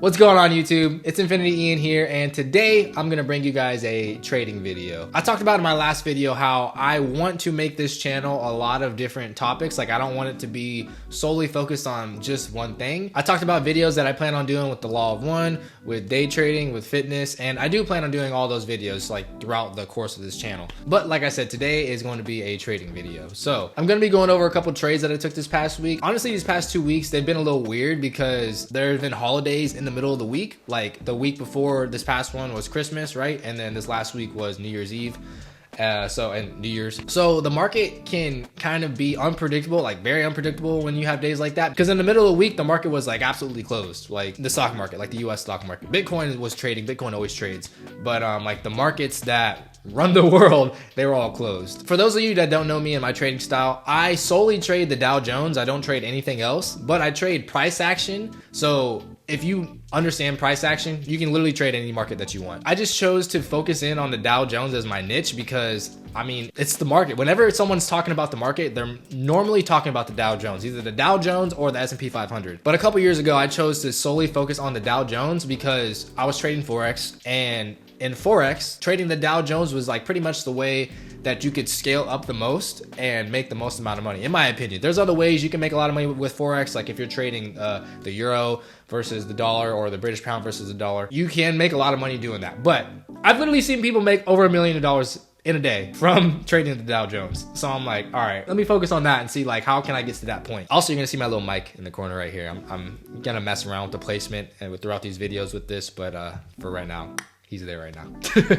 What's going on YouTube? It's Infinity Ian here, and today I'm gonna bring you guys a trading video. I talked about in my last video how I want to make this channel a lot of different topics. Like, I don't want it to be solely focused on just one thing. I talked about videos that I plan on doing with the law of one, with day trading, with fitness, and I do plan on doing all those videos like throughout the course of this channel. But like I said, today is going to be a trading video. So I'm gonna be going over a couple trades that I took this past week. Honestly, these past 2 weeks, they've been a little weird because there have been holidays in the middle of the week. Like the week before this past one was Christmas, right? And then this last week was New Year's Eve. And New Year's. So the market can kind of be unpredictable, like very unpredictable when you have days like that. Because in the middle of the week, the market was like absolutely closed. Like the stock market, like the US stock market. Bitcoin was trading, Bitcoin always trades. But like the markets that run the world, they were all closed. For those of you that don't know me and my trading style, I solely trade the Dow Jones. I don't trade anything else, but I trade price action. So if you understand price action, you can literally trade any market that you want. I just chose to focus in on the Dow Jones as my niche because, I mean, it's the market. Whenever someone's talking about the market, they're normally talking about the Dow Jones, either the Dow Jones or the S&P 500. But a couple years ago, I chose to solely focus on the Dow Jones because I was trading Forex, and in Forex, trading the Dow Jones was like pretty much the way that you could scale up the most and make the most amount of money, in my opinion. There's other ways you can make a lot of money with Forex, like if you're trading the euro versus the dollar or the British pound versus the dollar, you can make a lot of money doing that. But I've literally seen people make over $1 million in a day from trading the Dow Jones. So I'm like, all right, let me focus on that and see like how can I get to that point. Also, you're gonna see my little mic in the corner right here. I'm gonna mess around with the placement and throughout these videos with this, but for right now, he's there right now.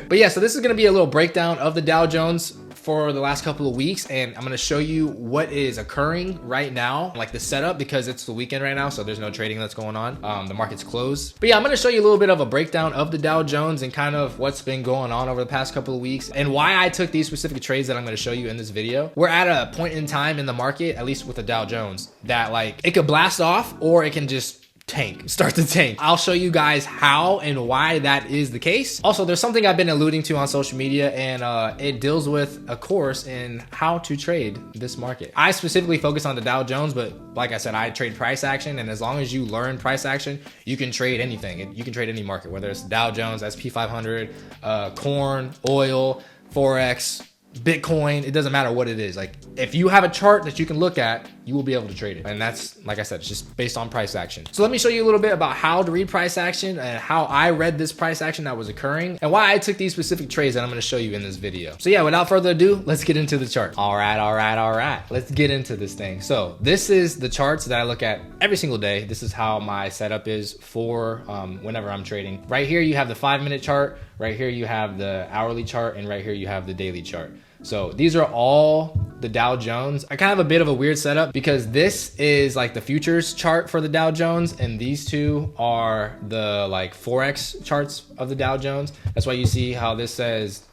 But yeah, so this is gonna be a little breakdown of the Dow Jones for the last couple of weeks, and I'm gonna show you what is occurring right now, like the setup, because it's the weekend right now, so there's no trading that's going on. The market's closed. But yeah, I'm gonna show you a little bit of a breakdown of the Dow Jones and kind of what's been going on over the past couple of weeks and why I took these specific trades that I'm gonna show you in this video. We're at a point in time in the market, at least with the Dow Jones, that like it could blast off or it can just start to tank. I'll show you guys how and why that is the case. Also, there's something I've been alluding to on social media, and it deals with a course in how to trade this market. I specifically focus on the Dow Jones, but like I said, I trade price action, and as long as you learn price action, you can trade anything. You can trade any market, whether it's Dow Jones, SP 500, corn, oil, Forex, Bitcoin, it doesn't matter what it is. Like if you have a chart that you can look at, you will be able to trade it. And that's, like I said, it's just based on price action. So let me show you a little bit about how to read price action and how I read this price action that was occurring and why I took these specific trades that I'm going to show you in this video. So yeah, without further ado, let's get into the chart. All right. Let's get into this thing. So this is the charts that I look at every single day. This is how my setup is for whenever I'm trading. Right here, you have the 5-minute chart. Right here, you have the hourly chart, and right here, you have the daily chart. So these are all the Dow Jones. I kind of have a bit of a weird setup because this is like the futures chart for the Dow Jones, and these two are the like Forex charts of the Dow Jones. That's why you see how this says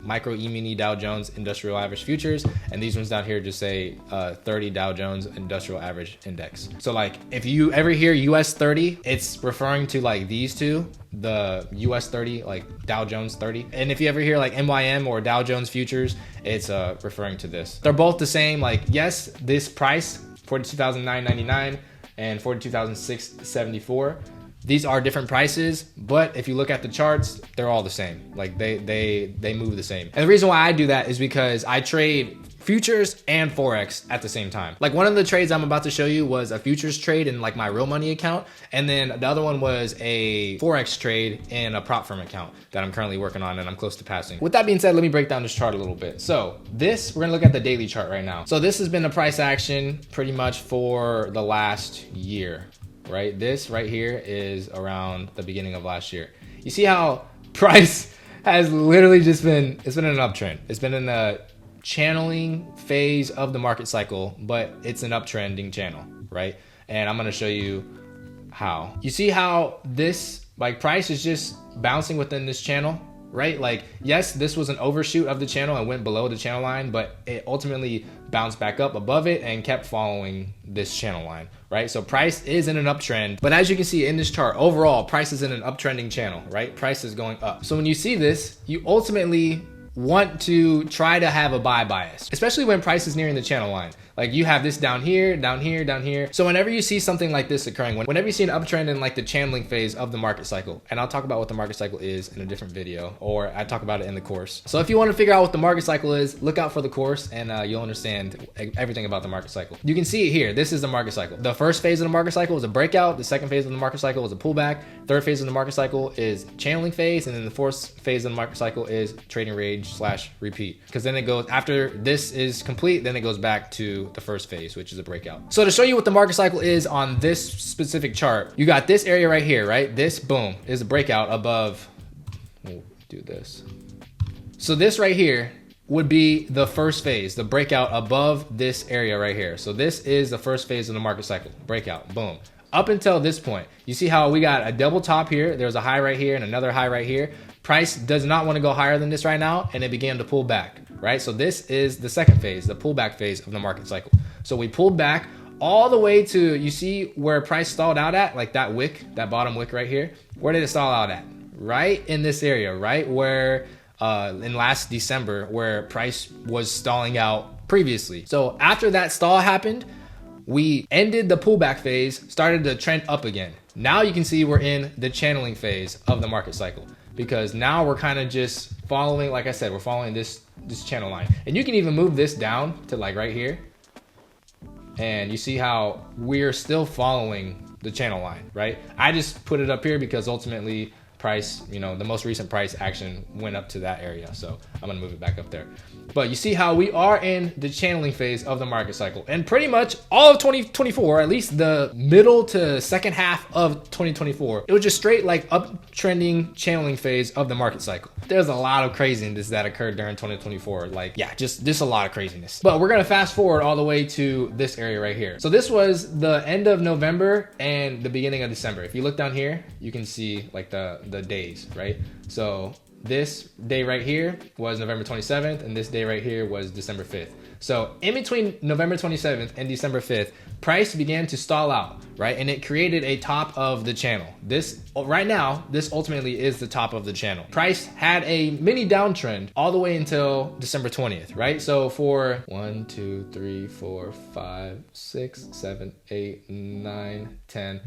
micro E-mini Dow Jones Industrial Average Futures, and these ones down here just say 30 Dow Jones Industrial Average Index. So like if you ever hear US 30, it's referring to like these two, the US 30, like Dow Jones 30. And if you ever hear like MYM or Dow Jones Futures, it's referring to this. They're both the same. Like yes, this price, 42,999 and 42,674. These are different prices, but if you look at the charts, they're all the same. Like they move the same. And the reason why I do that is because I trade futures and Forex at the same time. Like one of the trades I'm about to show you was a futures trade in like my real money account. And then the other one was a Forex trade in a prop firm account that I'm currently working on and I'm close to passing. With that being said, let me break down this chart a little bit. So we're gonna look at the daily chart right now. So this has been the price action pretty much for the last year. Right, this right here is around the beginning of last year. You see how price has literally just been, it's been an uptrend. It's been in a channeling phase of the market cycle, but it's an uptrending channel, right? And I'm gonna show you how. You see how this like price is just bouncing within this channel, right? Like, yes, this was an overshoot of the channel and went below the channel line, but it ultimately bounced back up above it and kept following this channel line, right? So price is in an uptrend, but as you can see in this chart, overall, price is in an uptrending channel, right? Price is going up. So when you see this, you ultimately want to try to have a buy bias, especially when price is nearing the channel line. Like you have this down here, down here, down here. So whenever you see something like this occurring, whenever you see an uptrend in like the channeling phase of the market cycle, and I'll talk about what the market cycle is in a different video, or I talk about it in the course. So if you want to figure out what the market cycle is, look out for the course and you'll understand everything about the market cycle. You can see it here. This is the market cycle. The first phase of the market cycle is a breakout. The second phase of the market cycle is a pullback. Third phase of the market cycle is channeling phase. And then the fourth phase of the market cycle is trading range / repeat. Because then it goes, after this is complete, then it goes back to the first phase, which is a breakout. So to show you what the market cycle is on this specific chart, you got this area right here, right? This, boom, is a breakout above, we'll do this. So this right here would be the first phase, the breakout above this area right here. So this is the first phase of the market cycle, breakout, boom. Up until this point, you see how we got a double top here. There's a high right here and another high right here. Price does not want to go higher than this right now, and it began to pull back, right? So this is the second phase, the pullback phase of the market cycle. So we pulled back all the way to, you see where price stalled out at, like that wick, that bottom wick right here. Where did it stall out at? Right in this area, right where in last December, where price was stalling out previously. So after that stall happened, we ended the pullback phase, started to trend up again. Now you can see we're in the channeling phase of the market cycle, because now we're kind of just following, like I said, we're following this channel line. And you can even move this down to like right here. And you see how we're still following the channel line, right? I just put it up here because ultimately price, you know, the most recent price action went up to that area. So I'm gonna move it back up there. But you see how we are in the channeling phase of the market cycle. And pretty much all of 2024, at least the middle to second half of 2024, it was just straight like uptrending channeling phase of the market cycle. There's a lot of craziness that occurred during 2024. Like, yeah, just a lot of craziness. But we're gonna fast forward all the way to this area right here. So this was the end of November and the beginning of December. If you look down here, you can see like the days, right? So this day right here was November 27th, and this day right here was December 5th. So in between November 27th and December 5th, price began to stall out, right? And it created a top of the channel. This right now, this ultimately is the top of the channel. Price had a mini downtrend all the way until December 20th, right? So for 1, 2, 3, 4, 5, 6, 7, 8, 9, 10,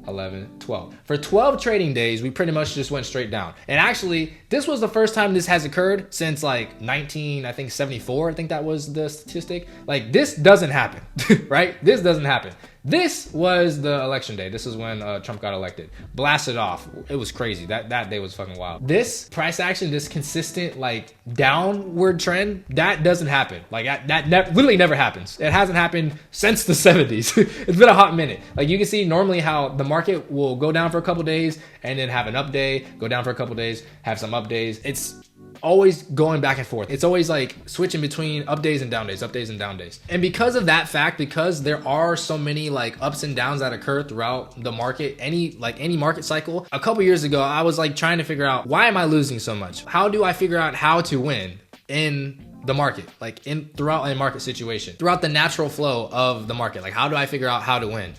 11, 12. For 12 trading days, we pretty much just went straight down. And actually, this was the first time this has occurred since like 1974. I think that was the statistic. Like, this doesn't happen, right? This doesn't happen. This was the election day. This is when Trump got elected. Blasted off. It was crazy. That day was fucking wild. This price action, this consistent like downward trend, that doesn't happen. Like that literally never happens. It hasn't happened since the 70s. It's been a hot minute. Like you can see normally how the market will go down for a couple days and then have an up day, go down for a couple days, have some up days. It's always going back and forth. It's always like switching between up days and down days, up days and down days. And because of that fact, because there are so many like ups and downs that occur throughout the market, any market cycle, a couple years ago, I was like trying to figure out, why am I losing so much? How do I figure out how to win in the market, like throughout a market situation, throughout the natural flow of the market? Like, how do I figure out how to win?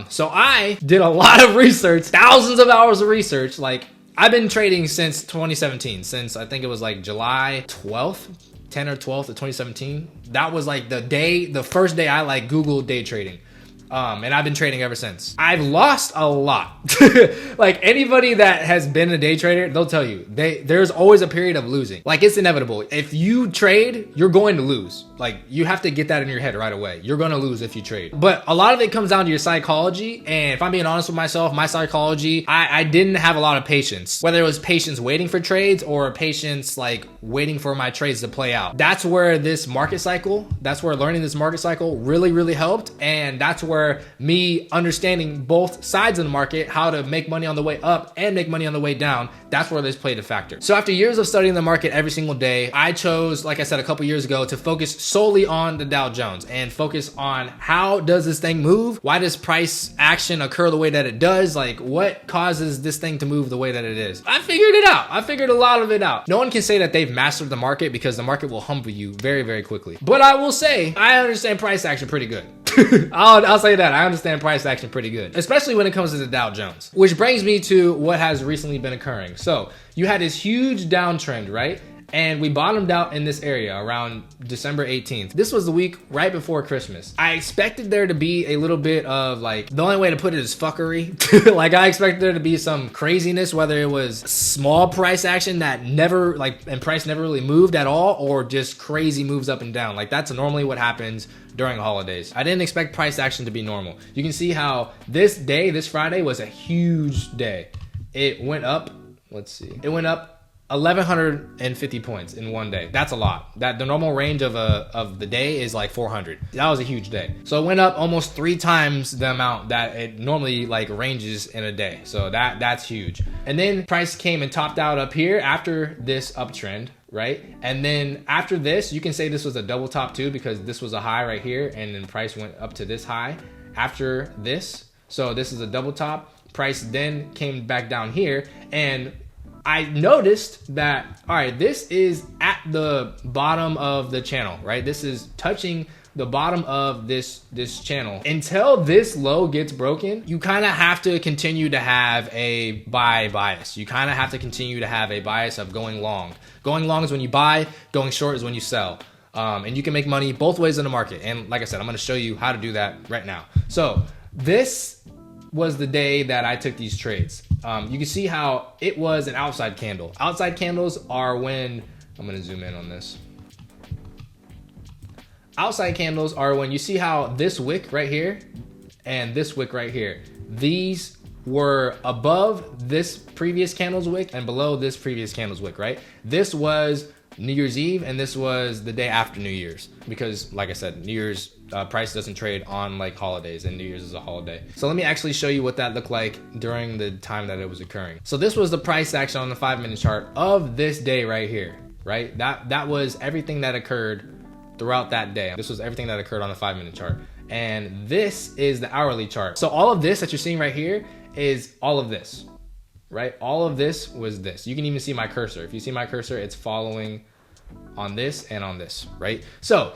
So I did a lot of research, thousands of hours of research. Like, I've been trading since 2017, since I think it was like July 12th, 10 or 12th of 2017. That was like the first day I like Googled day trading. And I've been trading ever since. I've lost a lot. Like anybody that has been a day trader, they'll tell you there's always a period of losing. Like it's inevitable. If you trade, you're going to lose. Like you have to get that in your head right away. You're going to lose if you trade. But a lot of it comes down to your psychology. And if I'm being honest with myself, my psychology, I didn't have a lot of patience. Whether it was patience waiting for trades or patience like waiting for my trades to play out. That's where this market cycle, that's where learning this market cycle really, really helped. And that's where me understanding both sides of the market, how to make money on the way up and make money on the way down, that's where this played a factor. So after years of studying the market every single day, I chose, like I said a couple years ago, to focus solely on the Dow Jones and focus on how does this thing move? Why does price action occur the way that it does? Like what causes this thing to move the way that it is? I figured it out. I figured a lot of it out. No one can say that they've mastered the market because the market will humble you very, very quickly. But I will say, I understand price action pretty good. I'll say that. I understand price action pretty good, especially when it comes to the Dow Jones, which brings me to what has recently been occurring. So you had this huge downtrend, right? and we bottomed out in this area around December 18th. This was the week right before Christmas. I expected there to be a little bit of like, the only way to put it is fuckery. Like I expected there to be some craziness, whether it was small price action that never and price never really moved at all, or just crazy moves up and down. Like that's normally what happens during holidays. I didn't expect price action to be normal. You can see how this Friday was a huge day. It went up, let's see, it went up 1,150 points in one day. That's a lot. That the normal range of the day is like 400. That was a huge day. So it went up almost 3 times the amount that it normally like ranges in a day. So that's huge. And then price came and topped out up here after this uptrend, right? And then after this, you can say this was a double top too, because this was a high right here and then price went up to this high after this. So this is a double top. Price then came back down here, and I noticed that, all right, this is at the bottom of the channel, right? This is touching the bottom of this channel. Until this low gets broken, you kind of have to continue to have a buy bias. You kind of have to continue to have a bias of going long. Going long is when you buy, going short is when you sell. And you can make money both ways in the market. And like I said, I'm gonna show you how to do that right now. So this was the day that I took these trades. You can see how it was an outside candle. Outside candles are when, I'm gonna zoom in on this. Outside candles are when you see how this wick right here and this wick right here, these were above this previous candle's wick and below this previous candle's wick, right? This was New Year's Eve and this was the day after New Year's, because like I said, New Year's price doesn't trade on like holidays, and New Year's is a holiday. So let me actually show you what that looked like during the time that it was occurring. So this was the price action on the 5-minute chart of this day right here, right? That was everything that occurred throughout that day. This was everything that occurred on the 5-minute chart. And this is the hourly chart. So all of this that you're seeing right here is all of this, right? All of this was this. You can even see my cursor. If you see my cursor, it's following on this and on this, right? So